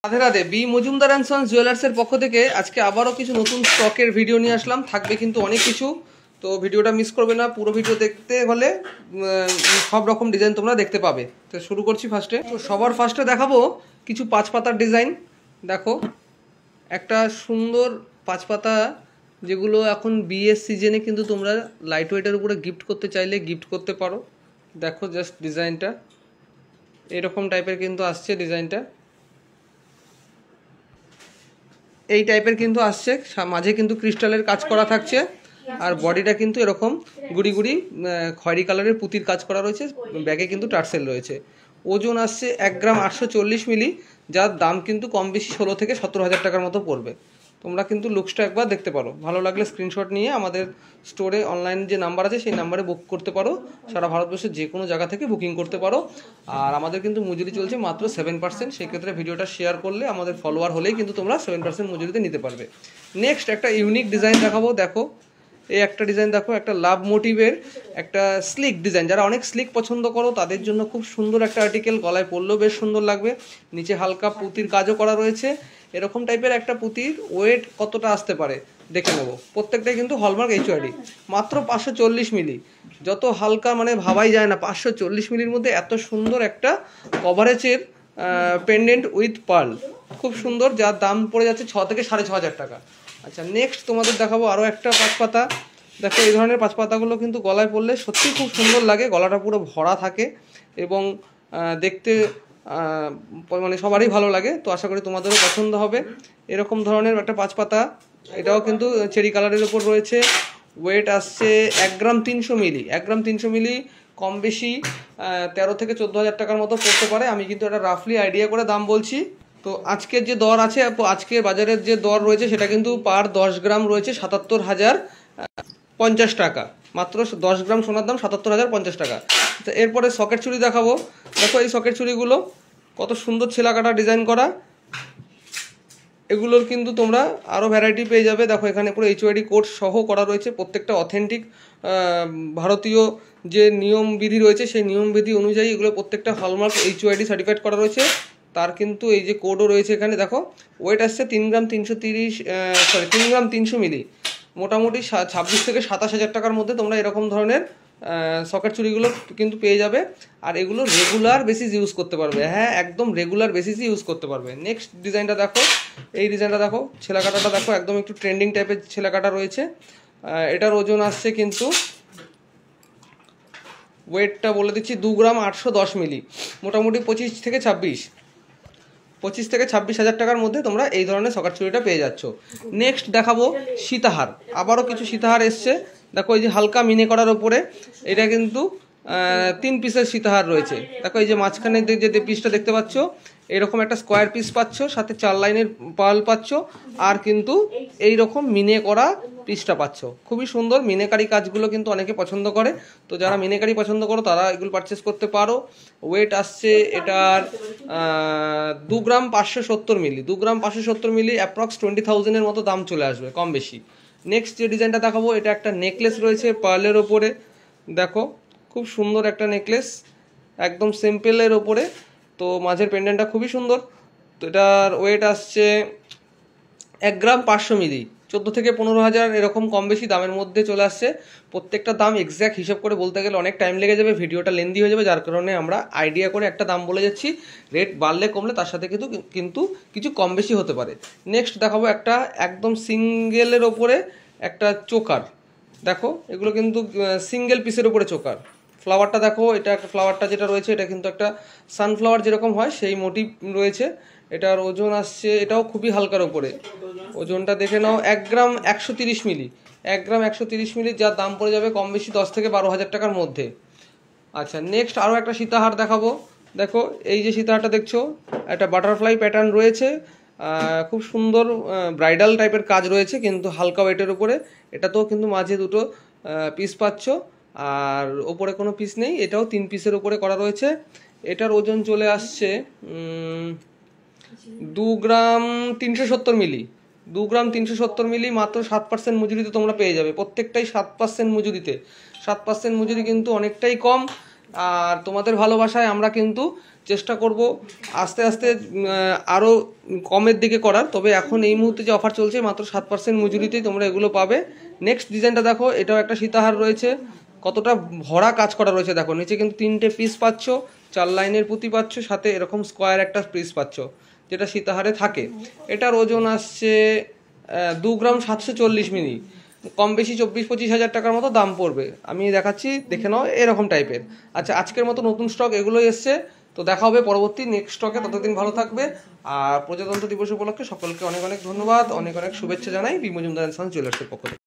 Radhe Radhe. B Majumdar and sons জুয়েলার্সের পক্ষ থেকে আজকে আবারও কিছু নতুন স্টকের ভিডিও নিয়ে আসলাম। থাকবে কিন্তু অনেক কিছু, তো ভিডিওটা মিস করবে না। পুরো ভিডিও দেখতে হলে সব রকম ডিজাইন তোমরা দেখতে পাবে। তো শুরু করছি ফার্স্টে। তো সবার ফার্স্টে দেখাবো কিছু পাঁচ পাতার ডিজাইন। দেখো একটা সুন্দর পাঁচ পাতা, যেগুলো এখন বিয়ের সিজনে কিন্তু তোমরা লাইট ওয়েটের উপরে গিফট করতে চাইলে গিফট করতে পারো। দেখো জাস্ট ডিজাইনটা এরকম টাইপের কিন্তু আসছে। ডিজাইনটা এই টাইপের কিন্তু আসছে, মাঝে কিন্তু ক্রিস্টালের কাজ করা থাকছে, আর বডিটা কিন্তু এরকম গুড়ি গুড়ি খয়েরি কালারের পুঁতির কাজ করা রয়েছে। ব্যাগে কিন্তু টার্সেল রয়েছে। ওজন আসছে 1 গ্রাম 840 মিলি, যার দাম কিন্তু কম বেশি 16 থেকে 17 হাজার টাকার মতো পড়বে। তোমরা কিন্তু লুকসটা একবার দেখতে পারো, ভালো লাগলে স্ক্রিনশট নিয়ে আমাদের স্টোরে অনলাইন যে নাম্বার আছে সেই নাম্বারে বুক করতে পারো। সারা ভারতবর্ষের যে কোনো জায়গা থেকে বুকিং করতে পারো। আর আমাদের কিন্তু মজুরি চলছে মাত্র 7%। সেই ক্ষেত্রে ভিডিওটা শেয়ার করলে আমাদের ফলোয়ার হলেই কিন্তু তোমরা 7% মজুরিতে নিতে পারবে। নেক্সট একটা ইউনিক ডিজাইন দেখাবো। দেখো এই একটা ডিজাইন, দেখো একটা লাভ মোটিভের একটা স্লিক ডিজাইন। যারা অনেক স্লিক পছন্দ করো তাদের জন্য খুব সুন্দর একটা আর্টিকেল, গলায় পরলেও বেশ সুন্দর লাগবে। নিচে হালকা পুঁতির কাজও করা রয়েছে। এরকম টাইপের একটা পুঁতির ওয়েট কতটা আসতে পারে দেখে নেবো। প্রত্যেকটাই কিন্তু হলমার্ক এইচওআইডি, মাত্র 540 মিলি। যত হালকা মানে ভাবাই যায় না 540 মিলির মধ্যে এত সুন্দর একটা কভারেজের পেন্ডেন্ট উইথ পার্ল, খুব সুন্দর, যার দাম পড়ে যাচ্ছে 6 থেকে 6.5 হাজার টাকা। আচ্ছা নেক্সট তোমাদের দেখাবো আরও একটা পাঁচ পাতা। দেখো এই ধরনের পাঁচ পাতাগুলো কিন্তু গলায় পরলে সত্যিই খুব সুন্দর লাগে। গলাটা পুরো ভরা থাকে এবং দেখতে মানে সবারই ভালো লাগে। তো আশা করি তোমাদেরও পছন্দ হবে। এরকম ধরনের একটা পাঁচ পাতা, এটাও কিন্তু চেরি কালারের উপর রয়েছে। ওয়েট আসছে 1 গ্রাম 300 মিলি। 1 গ্রাম 300 মিলি কম বেশি 13 থেকে 14 হাজার টাকার মতো পড়তে পারে। আমি কিন্তু এটা রাফলি আইডিয়া করে দাম বলছি। তো আজকের যে দর আছে, আজকের বাজারের যে দর রয়েছে সেটা কিন্তু পার 10 গ্রাম রয়েছে 77,050 টাকা। মাত্র 10 গ্রাম সোনার দাম 77,050 টাকা। তো এরপরে সকেট চুড়ি দেখাবো। দেখো এই সকেট চুড়িগুলো কত সুন্দর ছেলা কাটা ডিজাইন করা। এগুলোর কিন্তু তোমরা আরও ভ্যারাইটি পেয়ে যাবে। দেখো এখানে পুরো এইচওআইডি কোড সহ করা রয়েছে। প্রত্যেকটা অথেন্টিক ভারতীয় যে নিয়মবিধি রয়েছে সেই নিয়মবিধি অনুযায়ী এগুলো প্রত্যেকটা হলমার্ক এইচওআইডি সার্টিফাইড করা রয়েছে। তার কিন্তু এই যে কোডও রয়েছে এখানে। দেখো ওয়েট আসছে 3 গ্রাম 300 মিলি। মোটামুটি 26 থেকে 27 হাজার টাকার মধ্যে তোমরা এরকম ধরনের সকেট চুড়িগুলো কিন্তু পেয়ে যাবে। আর এগুলো রেগুলার বেসিস ইউজ করতে পারবে। হ্যাঁ একদম রেগুলার বেসিসই ইউজ করতে পারবে। নেক্সট ডিজাইনটা দেখো, এই ডিজাইনটা দেখো, ছেলা কাটাটা দেখো, একদম একটু ট্রেন্ডিং টাইপের ছেলা কাটা রয়েছে। এটার ওজন আসছে কিন্তু, ওয়েটটা বলে দিচ্ছি, 2 গ্রাম 810 মিলি। মোটামুটি 25 থেকে 26 হাজার টাকার মধ্যে তোমরা এই ধরনের সকেট চুড়িটা পেয়ে যাচ্ছ। নেক্সট দেখাবো সীতাহার। আবারও কিছু সীতাহার এসছে। দেখো এই যে হালকা মিনে করার ওপরে, এটা কিন্তু 3 পিসের সীতাহার রয়েছে। দেখো এই যে মাঝখানে যে পিসটা দেখতে পাচ্ছ, এরকম একটা স্কোয়ার পিস পাচ্ছ, সাথে 4 লাইনের পার্ল পাচ্ছ, আর কিন্তু এই রকম মিনে করা পিসটা পাচ্ছ। খুবই সুন্দর। মিনেকারি কাজগুলো কিন্তু অনেকে পছন্দ করে। তো যারা মিনেকারি পছন্দ করো তারা এগুলো পারচেস করতে পারো। ওয়েট আসছে এটার 2 গ্রাম 570 মিলি। 2 গ্রাম 570 মিলি অ্যাপ্রক্স 20,000-এর মতো দাম চলে আসবে কম বেশি। নেক্সট যে ডিজাইনটা দেখাবো, এটা একটা নেকলেস রয়েছে পার্লের ওপরে। দেখো খুব সুন্দর একটা নেকলেস, একদম সিম্পলের ওপরে। তো মাঝের পেন্ডেন্টটা খুবই সুন্দর। তো এটার ওয়েট আসছে 1 গ্রাম 500 মিলি। 14 থেকে 15 হাজার এরকম কম বেশি দামের মধ্যে চলে আসছে। প্রত্যেকটা দাম এক্স্যাক্ট হিসাব করে বলতে গেলে অনেক টাইম লেগে যাবে, ভিডিওটা লেন্দি হয়ে যাবে, যার কারণে আমরা আইডিয়া করে একটা দাম বলে যাচ্ছি। রেট বাড়লে কমলে তার সাথে কিন্তু কিছু কম বেশি হতে পারে। নেক্সট দেখাবো একটা একদম সিঙ্গেলের ওপরে একটা চোকার। দেখো এগুলো কিন্তু সিঙ্গেল পিসের উপরে চোকার। ফ্লাওয়ারটা দেখো, এটা একটা ফ্লাওয়ারটা যেটা রয়েছে এটা কিন্তু একটা সানফ্লাওয়ার যেরকম হয় সেই মোটিভ রয়েছে। এটার ওজন আসছে, এটাও খুবই হালকার ওপরে। ওজনটা দেখে নাও, 1 গ্রাম 130 মিলি। 1 গ্রাম 130 মিলি, যার দাম পড়ে যাবে কম বেশি 10 থেকে 12 হাজার টাকার মধ্যে। আচ্ছা নেক্সট আরও একটা সীতাহার দেখাবো। দেখো এই যে সীতাহারটা দেখছো, একটা বাটারফ্লাই প্যাটার্ন রয়েছে, খুব সুন্দর ব্রাইডাল টাইপের কাজ রয়েছে, কিন্তু হালকা ওয়েটের উপরে। এটাতেও কিন্তু মাঝে দুটো পিস পাচ্ছ, আর ওপরে কোনো পিস নেই। এটাও 3 পিসের উপরে করা রয়েছে। এটার ওজন চলে আসছে 2 গ্রাম 370 মিলি। 2 গ্রাম 370 মিলি, মাত্র 7% মজুরিতে তোমরা পেয়ে যাবে। প্রত্যেকটাই 7% মজুরিতে। 7% মজুরি কিন্তু অনেকটাই কম। আর তোমাদের ভালোবাসায় আমরা কিন্তু চেষ্টা করব আস্তে আস্তে আরও কমের দিকে করার। তবে এখন এই মুহূর্তে যে অফার চলছে মাত্র 7% মজুরিতেই তোমরা এগুলো পাবে। নেক্সট ডিজাইনটা দেখো, এটাও একটা সীতাহার রয়েছে, কতটা ভরা কাজ করা রয়েছে দেখো। নিচে কিন্তু 3টে পিস পাচ্ছ, 4 লাইনের পুঁতি পাচ্ছ, সাথে এরকম স্কোয়ার একটা পিস পাচ্ছ যেটা সীতাহারে থাকে। এটার ওজন আসছে 2 গ্রাম 740 মিলি, কম বেশি 24-25 হাজার টাকার মতো দাম পড়বে। আমি দেখাচ্ছি, দেখে নাও এরকম টাইপের। আচ্ছা, আজকের মতো নতুন স্টক এগুলোই এসছে, তো দেখা হবে পরবর্তী নেক্সট স্টকে। ততদিন ভালো থাকবে। আর প্রজাতন্ত্র দিবস উপলক্ষে সকলকে অনেক অনেক ধন্যবাদ, অনেক অনেক শুভেচ্ছা জানাই বি মজুমদার অ্যান্ড সন্স জুয়েলার্সের পক্ষ থেকে।